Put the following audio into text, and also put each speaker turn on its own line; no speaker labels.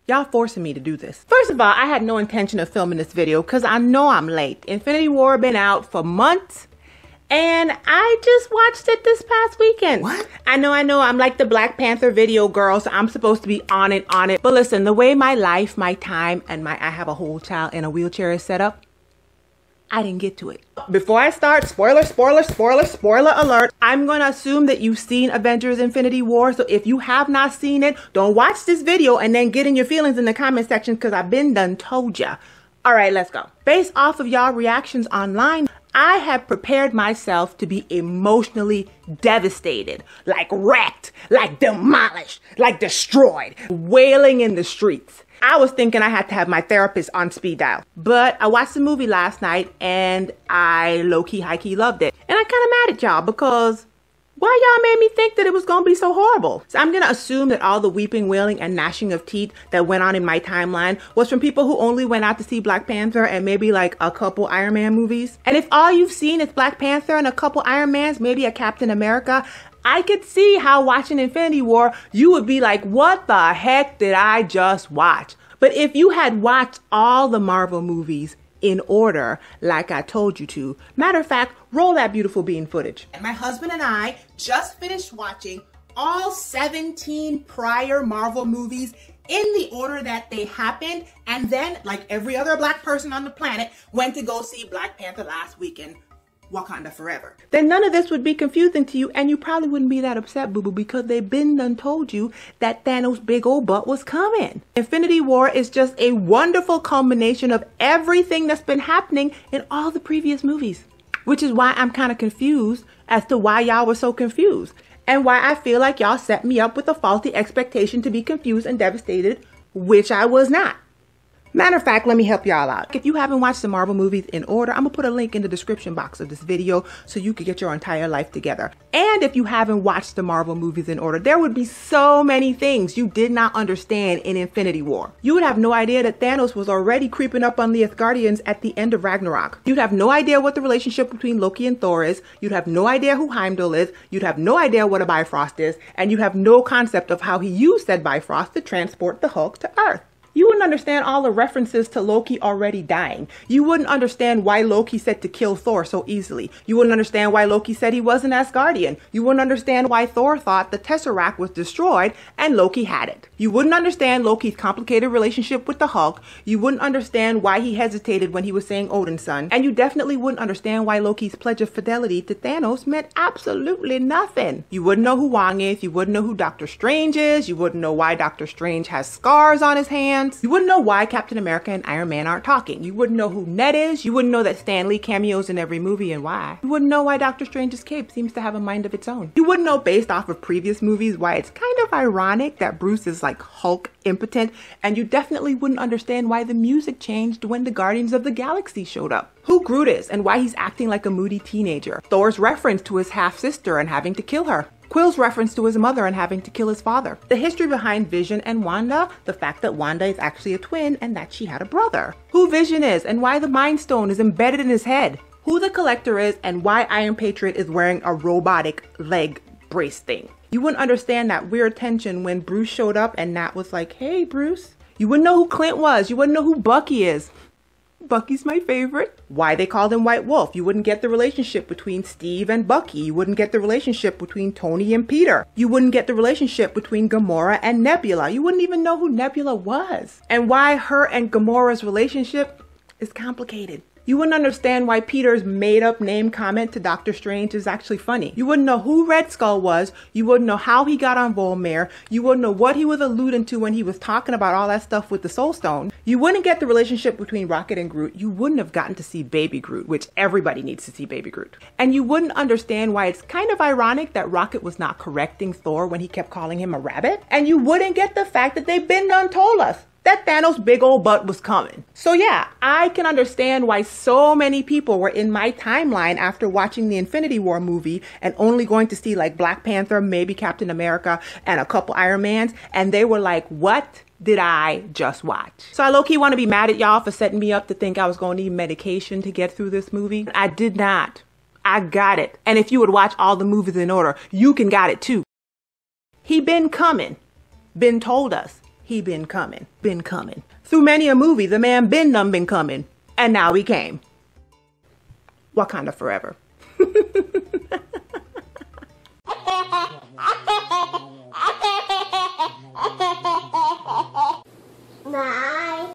Y'all forcing me to do this. First of all, I had no intention of filming this video because I know I'm late. Infinity War been out for months and I just watched it this past weekend.
What?
I know, I'm like the Black Panther video girl, so I'm supposed to be on it. But listen, the way my life, my time, and I have a whole child in a wheelchair is set up, I didn't get to it. Before I start, spoiler alert, I'm gonna assume that you've seen Avengers Infinity War. So if you have not seen it, don't watch this video and then get in your feelings in the comment section because I've been done told ya. All right, let's go. Based off of y'all reactions online, I have prepared myself to be emotionally devastated, like wrecked, like demolished, like destroyed, wailing in the streets. I was thinking I had to have my therapist on speed dial. But I watched the movie last night and I low-key, high-key loved it. And I'm kind of mad at y'all because why y'all made me think that it was gonna be so horrible? So I'm gonna assume that all the weeping, wailing, and gnashing of teeth that went on in my timeline was from people who only went out to see Black Panther and maybe like a couple Iron Man movies. And if all you've seen is Black Panther and a couple Iron Mans, maybe a Captain America, I could see how watching Infinity War, you would be like, what the heck did I just watch? But if you had watched all the Marvel movies in order, like I told you to, matter of fact, roll that beautiful bean footage. And my husband and I just finished watching all 17 prior Marvel movies in the order that they happened. And then, like every other Black person on the planet, went to go see Black Panther last weekend. Wakanda forever. Then none of this would be confusing to you and you probably wouldn't be that upset, boo-boo, because they've been done told you that Thanos' big old butt was coming. Infinity War is just a wonderful culmination of everything that's been happening in all the previous movies. Which is why I'm kind of confused as to why y'all were so confused. And why I feel like y'all set me up with a faulty expectation to be confused and devastated, which I was not. Matter of fact, let me help y'all out. If you haven't watched the Marvel movies in order, I'm gonna put a link in the description box of this video so you can get your entire life together. And if you haven't watched the Marvel movies in order, there would be so many things you did not understand in Infinity War. You would have no idea that Thanos was already creeping up on the Asgardians at the end of Ragnarok. You'd have no idea what the relationship between Loki and Thor is. You'd have no idea who Heimdall is. You'd have no idea what a Bifrost is. And you have no concept of how he used said Bifrost to transport the Hulk to Earth. You wouldn't understand all the references to Loki already dying. You wouldn't understand why Loki said to kill Thor so easily. You wouldn't understand why Loki said he was an Asgardian. You wouldn't understand why Thor thought the Tesseract was destroyed and Loki had it. You wouldn't understand Loki's complicated relationship with the Hulk. You wouldn't understand why he hesitated when he was saying Odin's son. And you definitely wouldn't understand why Loki's pledge of fidelity to Thanos meant absolutely nothing. You wouldn't know who Wong is. You wouldn't know who Doctor Strange is. You wouldn't know why Doctor Strange has scars on his hands. You wouldn't know why Captain America and Iron Man aren't talking. You wouldn't know who Ned is. You wouldn't know that Stan Lee cameos in every movie and why. You wouldn't know why Doctor Strange's cape seems to have a mind of its own. You wouldn't know based off of previous movies why it's kind of ironic that Bruce is like Hulk impotent, and you definitely wouldn't understand why the music changed when the Guardians of the Galaxy showed up. Who Groot is and why he's acting like a moody teenager. Thor's reference to his half-sister and having to kill her. Quill's reference to his mother and having to kill his father. The history behind Vision and Wanda, the fact that Wanda is actually a twin and that she had a brother. Who Vision is and why the Mind Stone is embedded in his head. Who the Collector is and why Iron Patriot is wearing a robotic leg brace thing. You wouldn't understand that weird tension when Bruce showed up and Nat was like, hey Bruce. You wouldn't know who Clint was. You wouldn't know who Bucky is. Bucky's my favorite. Why they called him White Wolf. You wouldn't get the relationship between Steve and Bucky. You wouldn't get the relationship between Tony and Peter. You wouldn't get the relationship between Gamora and Nebula. You wouldn't even know who Nebula was. And why her and Gamora's relationship is complicated. You wouldn't understand why Peter's made-up name comment to Doctor Strange is actually funny. You wouldn't know who Red Skull was. You wouldn't know how he got on Volmare. You wouldn't know what he was alluding to when he was talking about all that stuff with the Soul Stone. You wouldn't get the relationship between Rocket and Groot. You wouldn't have gotten to see Baby Groot, which everybody needs to see Baby Groot. And you wouldn't understand why it's kind of ironic that Rocket was not correcting Thor when he kept calling him a rabbit. And you wouldn't get the fact that they've been done told us that Thanos' big old butt was coming. So yeah, I can understand why so many people were in my timeline after watching the Infinity War movie and only going to see like Black Panther, maybe Captain America, and a couple Iron Mans, and they were like, what did I just watch? So I low-key want to be mad at y'all for setting me up to think I was going to need medication to get through this movie. I did not. I got it. And if you would watch all the movies in order, you can got it too. He been coming. Been told us. He been coming. Through many a movie, the man been coming. And now he came. Wakanda forever.